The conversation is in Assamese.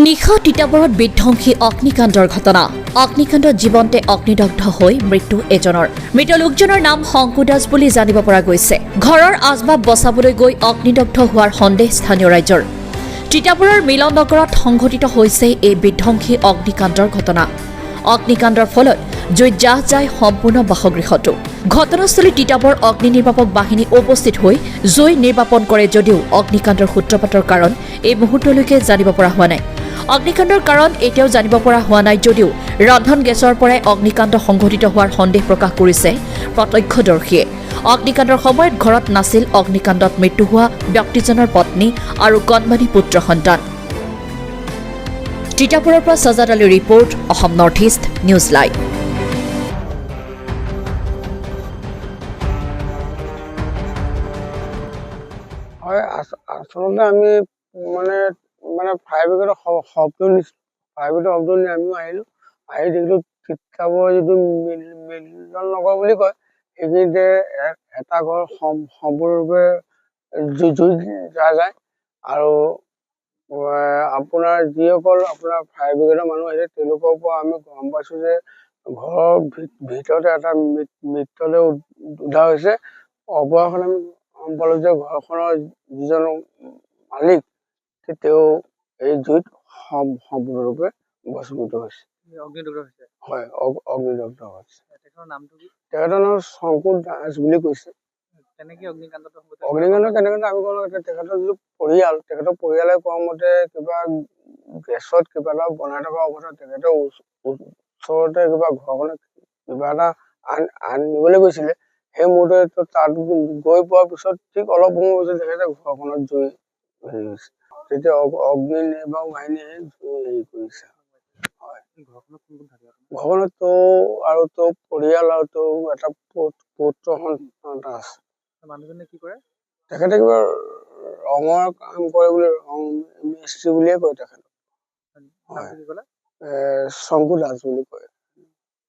নিশা তিতাবৰত বিধ্বংসী অগ্নিকাণ্ডৰ ঘটনা। অগ্নিকাণ্ডত জীৱন্তে অগ্নিদগ্ধ হৈ মৃত্যু এজনৰ। মৃত লোকজনৰ নাম শংকু দাস বুলি জানিব পৰা গৈছে। ঘৰৰ আচবাব বচাবলৈ গৈ অগ্নিদগ্ধ হোৱাৰ সন্দেহ স্থানীয় ৰাইজৰ। তিতাবৰৰ মিলন নগৰত সংঘটিত হৈছে এই বিধ্বংসী অগ্নিকাণ্ডৰ ঘটনা। অগ্নিকাণ্ডৰ ফলত জুইত জাহ যায় সম্পূৰ্ণ বাসগৃহটো। ঘটনাস্থলীত তিতাবৰ অগ্নি নিৰ্বাপক বাহিনী উপস্থিত হৈ জুই নিৰ্বাপন কৰে যদিও অগ্নিকাণ্ডৰ সূত্ৰপাতৰ কাৰণ এই মুহূৰ্তলৈকে জানিব পৰা হোৱা নাই। অগ্নিকাণ্ডৰ কাৰণ এতিয়াও জানিব পৰা হোৱা নাই যদিও ৰন্ধন গেছৰ পৰাই অগ্নিকাণ্ড সংঘটিত হোৱাৰ সন্দেহ প্ৰকাশ কৰিছে প্ৰত্যক্ষদৰ্শীয়ে। অগ্নিকাণ্ডৰ সময়ত ঘৰত নাছিল অগ্নিকাণ্ডত মৃত্যু হোৱা ব্যক্তিজনৰ পত্নী আৰু কণমানি পুত্ৰ সন্তান। তিতাবৰৰ পৰা সাজাদ আলীৰ report, Assam north east news live. হয়, আচলতে আমি মানে ফায়াৰ ব্ৰিগেডৰ শব্দ নিয়ে আমিও আহিলোঁ। আহি দেখিলোঁ তিতাবৰ যিটো মিলন নগৰ বুলি কয়, সেইখিনিতে এটা ঘৰ সম্পূৰ্ণৰূপে জুই জ্বলা যায়। আৰু আপোনাৰ যিসকল আপোনাৰ ফায়াৰ ব্ৰিগেডৰ মানুহ আহিছে তেওঁলোকৰ পৰা আমি গম পাইছোঁ যে ঘৰৰ ভিতৰতে এটা মৃতদেহ উদ্ধাৰ হৈছে। অৱশেষত আমি গম পালোঁ যে ঘৰখনৰ যিজন মালিক তেওঁ এই জুইত সম্পূৰ্ণৰূপে ভস্মীভূত হৈছে। হয়, অগ্নিদগ্ধ হৈছে। তেখেতৰ নাম শংকু দাস বুলি কৈছে। অগ্নিকাণ্ড কেনেকৈ আমি ক'লো, তেখেতৰ যিটো পৰিয়াল, তেখেতৰ পৰিয়ালে কোৱা মতে কিবা গেছত কিবা এটা বনাই থকা অৱস্থাত তেখেতৰ ওচৰতে কিবা ঘৰখনত কিবা এটা আনিবলৈ গৈছিলে। সেই মুহূৰ্তত তাত গৈ পোৱাৰ পিছত ঠিক অলপ সময় পিছত তেখেতে ঘৰখনত জুই হেৰি হৈছে। তেতিয়া অগ্নি নিৰ্বাপক বাহিনীয়ে জুই হেৰি কৰিছে। হয়, ঘৰখনত আৰু পৰিয়াল আৰু এটা পুত্ৰ সন্তান এটা আছে। মানুহজনে কি কৰে? তেখেতে কিবা ৰঙৰ কাম কৰে বুলি, ৰং মিস্ত্ৰী বুলিয়ে কয় তেখেতক। হয়, শংকু দাস বুলি কয়।